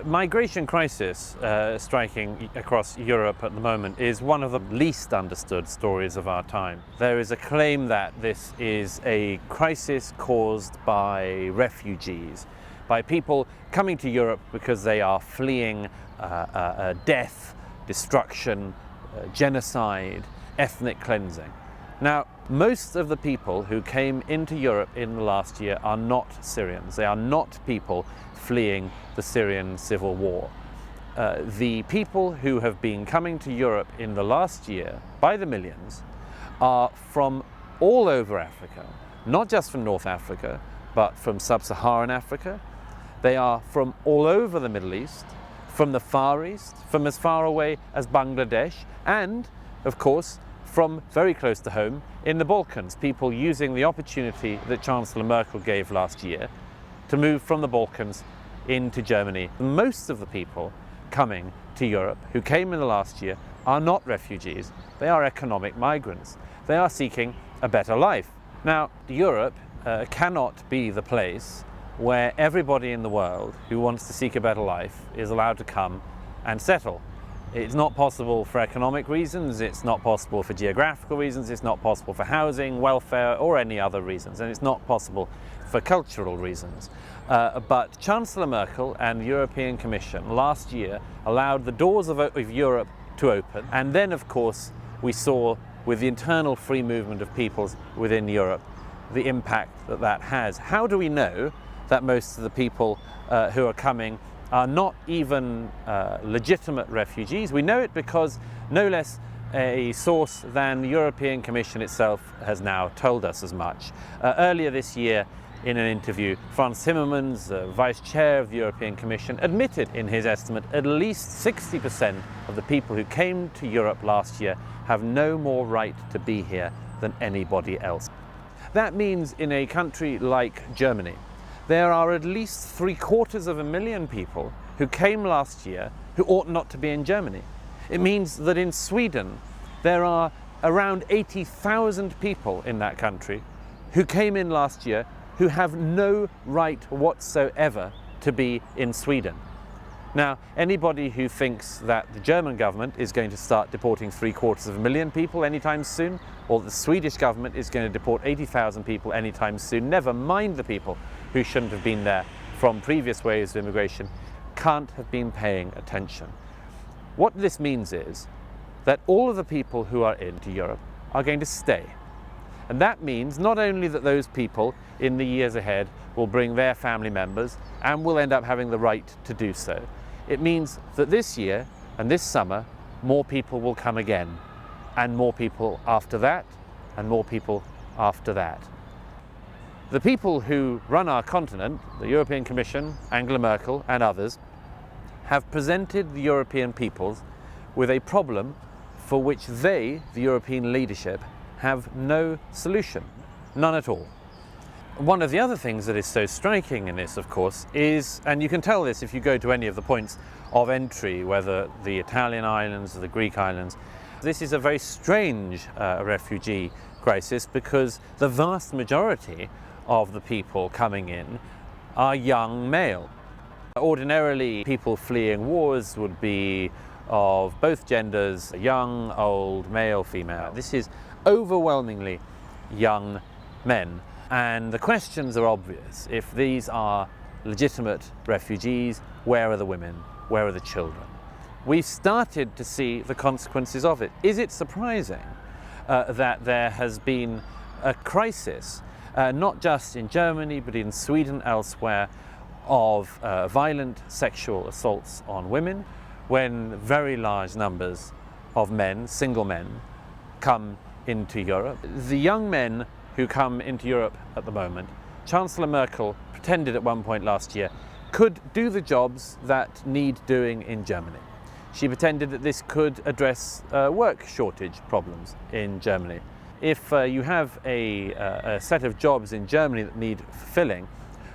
migration crisis striking across Europe at the moment is one of the least understood stories of our time. There is a claim that this is a crisis caused by refugees, by people coming to Europe because they are fleeing death, destruction, genocide, ethnic cleansing. Now, most of the people who came into Europe in the last year are not Syrians. They are not people fleeing the Syrian civil war. The people who have been coming to Europe in the last year, by the millions, are from all over Africa, not just from North Africa, but from sub-Saharan Africa. They are from all over the Middle East, from the Far East, from as far away as Bangladesh, and, of course, from very close to home in the Balkans, people using the opportunity that Chancellor Merkel gave last year to move from the Balkans into Germany. Most of the people coming to Europe who came in the last year are not refugees, they are economic migrants. They are seeking a better life. Now, Europe cannot be the place where everybody in the world who wants to seek a better life is allowed to come and settle. It's not possible for economic reasons, it's not possible for geographical reasons, it's not possible for housing, welfare, or any other reasons, and it's not possible for cultural reasons. But Chancellor Merkel and the European Commission last year allowed the doors of Europe to open, and then of course we saw with the internal free movement of peoples within Europe the impact that that has. How do we know that most of the people who are coming are not even legitimate refugees? We know it because no less a source than the European Commission itself has now told us as much. Earlier this year, in an interview, Frans Timmermans, Vice Chair of the European Commission, admitted in his estimate at least 60% of the people who came to Europe last year have no more right to be here than anybody else. That means in a country like Germany, there are at least 750,000 people who came last year who ought not to be in Germany. It means that in Sweden, there are around 80,000 people in that country who came in last year who have no right whatsoever to be in Sweden. Now, anybody who thinks that the German government is going to start deporting 750,000 people anytime soon, or the Swedish government is going to deport 80,000 people anytime soon, never mind the people who shouldn't have been there from previous waves of immigration, can't have been paying attention. What this means is that all of the people who are into Europe are going to stay. And that means not only that those people in the years ahead will bring their family members and will end up having the right to do so. It means that this year and this summer, more people will come again, and more people after that, and more people after that. The people who run our continent, the European Commission, Angela Merkel and others, have presented the European peoples with a problem for which they, the European leadership, have no solution, none at all. One of the other things that is so striking in this, of course, is, and you can tell this if you go to any of the points of entry, whether the Italian islands or the Greek islands, this is a very strange refugee crisis because the vast majority of the people coming in are young male. Ordinarily, people fleeing wars would be of both genders, young, old, male, female. This is overwhelmingly young men. And the questions are obvious. If these are legitimate refugees, where are the women? Where are the children? We've started to see the consequences of it. Is it surprising that there has been a crisis, not just in Germany, but in Sweden, elsewhere, of violent sexual assaults on women, when very large numbers of men, single men, come into Europe? The young men who come into Europe at the moment, Chancellor Merkel pretended at one point last year, could do the jobs that need doing in Germany. She pretended that this could address work shortage problems in Germany. If you have a set of jobs in Germany that need fulfilling,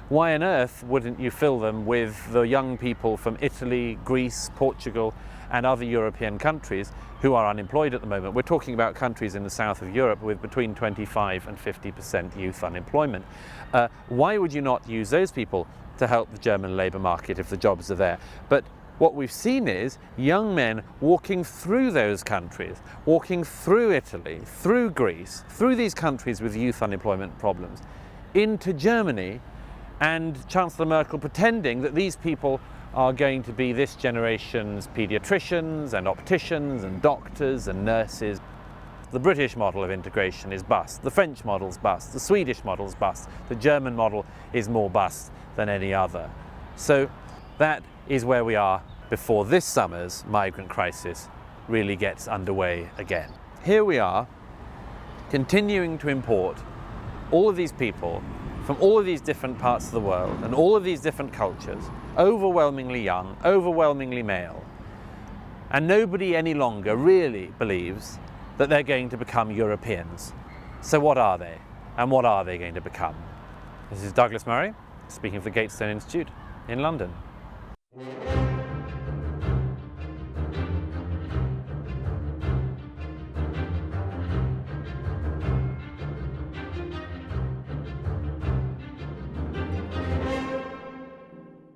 why on earth wouldn't you fill them with the young people from Italy, Greece, Portugal, and other European countries who are unemployed at the moment? We're talking about countries in the south of Europe with between 25 and 50% youth unemployment. Why would you not use those people to help the German labour market if the jobs are there. But what we've seen is young men walking through those countries, walking through Italy, through Greece, through these countries with youth unemployment problems, into Germany, and Chancellor Merkel pretending that these people are going to be this generation's paediatricians and opticians and doctors and nurses. The British model of integration is bust, the French model's bust, the Swedish model's bust, the German model is more bust than any other. So that is where we are before this summer's migrant crisis really gets underway again. Here we are, continuing to import all of these people from all of these different parts of the world and all of these different cultures, overwhelmingly young, overwhelmingly male, and nobody any longer really believes that they're going to become Europeans. So what are they? And what are they going to become? This is Douglas Murray, speaking for the Gatestone Institute in London.